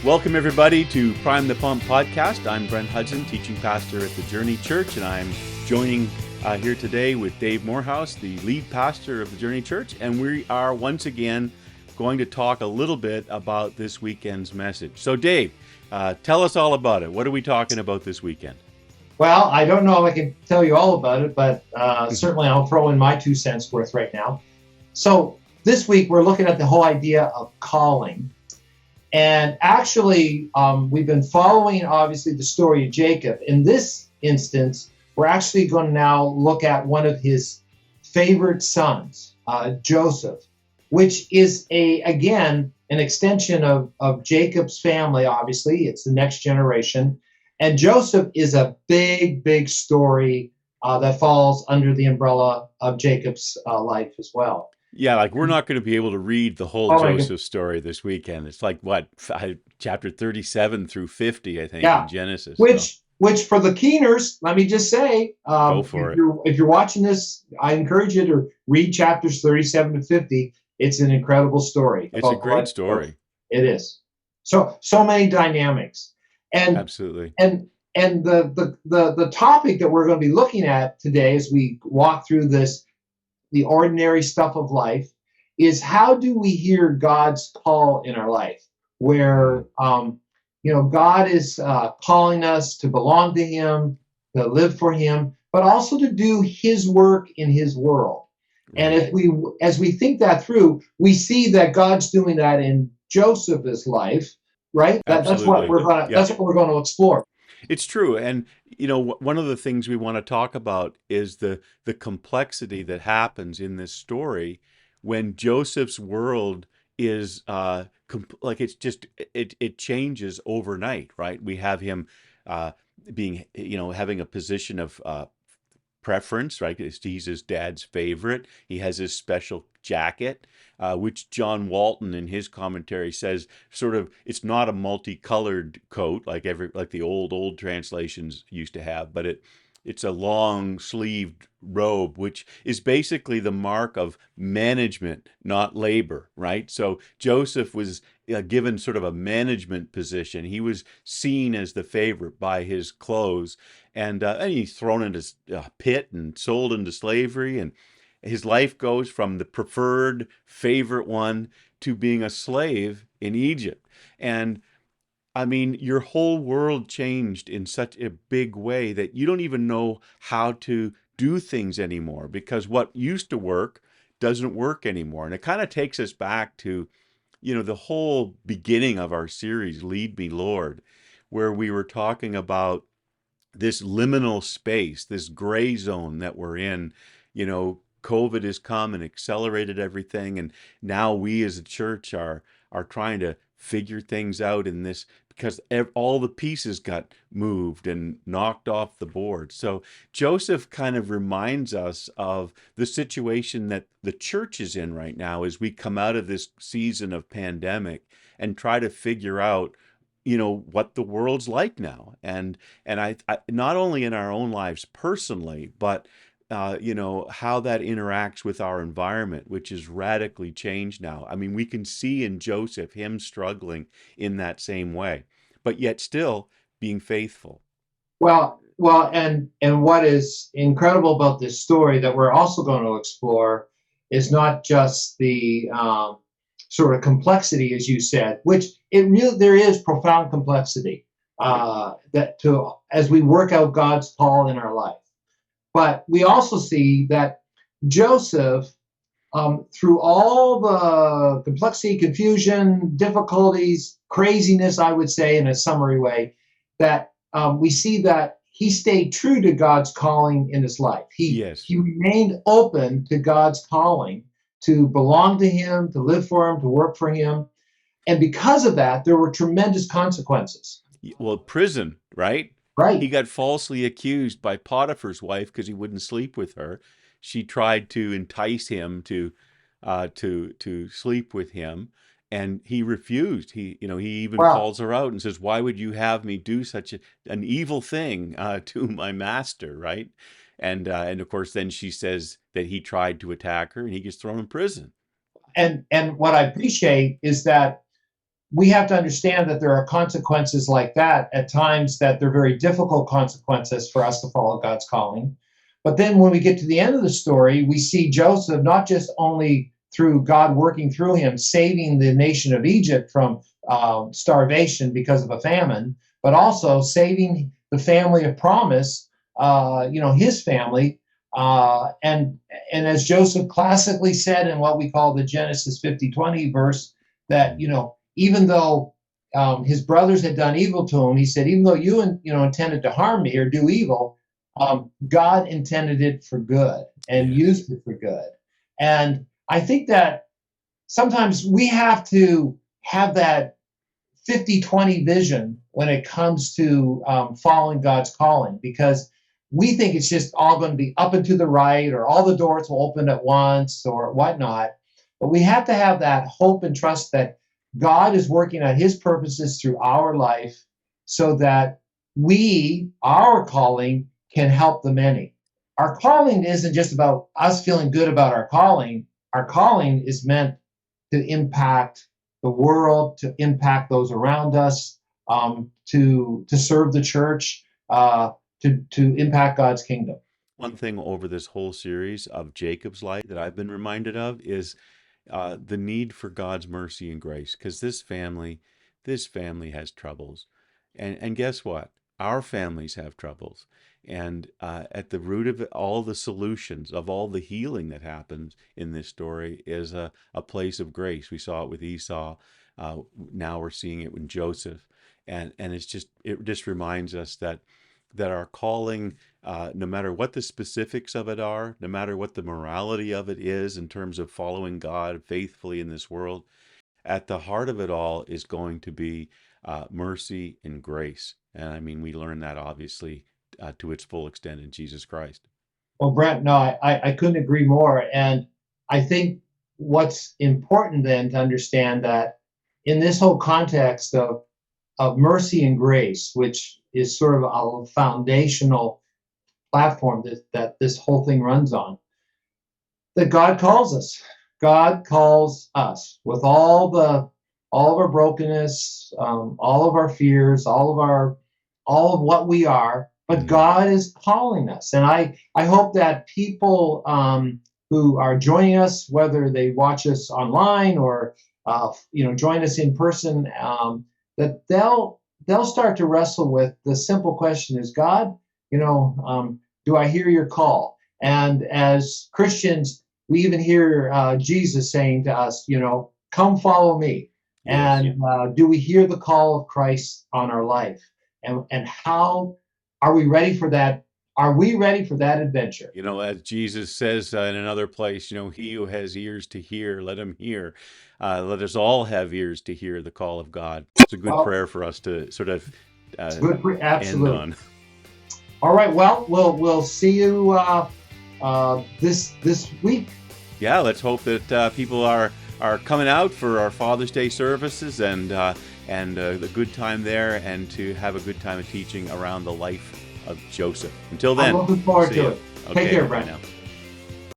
Welcome, everybody, to Prime the Pump podcast. I'm Brent Hudson, teaching pastor at the Journey Church, and I'm joining here today with Dave Morehouse, the lead pastor of the Journey Church, and we are once again going to talk a little bit about this weekend's message. So, Dave, tell us all about it. What are we talking about this weekend? Well, I don't know if I can tell you all about it, but certainly I'll throw in my 2 cents worth right now. So this week we're looking at the whole idea of calling. And actually, we've been following, obviously, the story of Jacob. In this instance, we're actually going to now look at one of his favorite sons, Joseph, which is, again, an extension of Jacob's family, obviously. It's the next generation. And Joseph is a big, big story that falls under the umbrella of Jacob's life as well. Yeah, like we're not going to be able to read the whole Joseph story this weekend. It's like, chapter 37 through 50, I think, in Genesis. Which for the keeners, let me just say, go for it. If you're watching this, I encourage you to read chapters 37 to 50. It's an incredible story. It's a great story. It is. So many dynamics. And absolutely. And the topic that we're going to be looking at today as we walk through the ordinary stuff of life, is how do we hear God's call in our life, where God is calling us to belong to Him, to live for Him, but also to do His work in His world. Right. And as we think that through, we see that God's doing that in Joseph's life, right? That's what we're going to that's what we're going to explore. It's true. And, one of the things we want to talk about is the complexity that happens in this story when Joseph's world is it changes overnight, right? We have him having a position of preference, right? He's his dad's favorite. He has his special jacket, which John Walton in his commentary says it's not a multicolored coat like the old translations used to have, but it's a long sleeved robe, which is basically the mark of management, not labor, right? So Joseph was given sort of a management position. He was seen as the favorite by his clothes, and he's thrown into a pit and sold into slavery, and his life goes from the preferred favorite one to being a slave in Egypt. And I mean, your whole world changed in such a big way that you don't even know how to do things anymore, because what used to work doesn't work anymore. And it kind of takes us back to, the whole beginning of our series, Lead Me, Lord, where we were talking about this liminal space, this gray zone that we're in. COVID has come and accelerated everything, and now we as a church are trying to figure things out in this, because all the pieces got moved and knocked off the board. So Joseph kind of reminds us of the situation that the church is in right now as we come out of this season of pandemic and try to figure out what the world's like now. And I not only in our own lives personally, but how that interacts with our environment, which is radically changed now. I mean, we can see in Joseph him struggling in that same way, but yet still being faithful. Well, and what is incredible about this story that we're also going to explore is not just the sort of complexity, as you said, which there is profound complexity as we work out God's call in our life. But we also see that Joseph, through all the complexity, confusion, difficulties, craziness, I would say in a summary way, that we see that he stayed true to God's calling in his life. He remained open to God's calling to belong to Him, to live for Him, to work for Him. And because of that, there were tremendous consequences. Well, prison, right? Right. He got falsely accused by Potiphar's wife because he wouldn't sleep with her. She tried to entice him to sleep with him, and he refused. He even calls her out and says, "Why would you have me do such an evil thing to my master?" Right? And of course, then she says that he tried to attack her, and he gets thrown in prison. And what I appreciate is that we have to understand that there are consequences like that at times, that they're very difficult consequences for us to follow God's calling. But then when we get to the end of the story, we see Joseph not just only through God working through him, saving the nation of Egypt from starvation because of a famine, but also saving the family of promise, his family. And as Joseph classically said in what we call the Genesis 50:20 verse, that, even though his brothers had done evil to him, he said, even though you intended to harm me or do evil, God intended it for good and used it for good. And I think that sometimes we have to have that 50-20 vision when it comes to following God's calling, because we think it's just all going to be up and to the right, or all the doors will open at once or whatnot. But we have to have that hope and trust that God is working out his purposes through our life, so that our calling can help the many. Our calling isn't just about us feeling good about our calling. Our calling is meant to impact the world, to impact those around us, to serve the church, to impact God's kingdom. One thing over this whole series of Jacob's life that I've been reminded of is the need for God's mercy and grace, because this family has troubles, and guess what? Our families have troubles, and at the root of it, all the solutions of all the healing that happens in this story is a place of grace. We saw it with Esau. Now we're seeing it with Joseph, and it just reminds us that our calling, no matter what the specifics of it are, no matter what the morality of it is in terms of following God faithfully in this world, at the heart of it all is going to be mercy and grace. And I mean, we learn that obviously to its full extent in Jesus Christ. Well, Brent, no, I couldn't agree more. And I think what's important then to understand that in this whole context of mercy and grace, which is sort of a foundational platform that this whole thing runs on, that God calls us. God calls us with all of our brokenness, all of our fears, all of what we are. But God is calling us, and I hope that people who are joining us, whether they watch us online or join us in person, that they'll start to wrestle with the simple question: is God, do I hear your call? And as Christians, we even hear Jesus saying to us, come follow me. Yes, and do we hear the call of Christ on our life? And how are we ready for that? Are we ready for that adventure? As Jesus says in another place, he who has ears to hear, let him hear. Let us all have ears to hear the call of God. It's a good prayer for us to sort of end on. All right. Well, we'll see you this week. Yeah, let's hope that people are coming out for our Father's Day services and the good time there, and to have a good time of teaching around the life of Joseph. Until then, I'm looking forward to it. Okay, take care, Brent.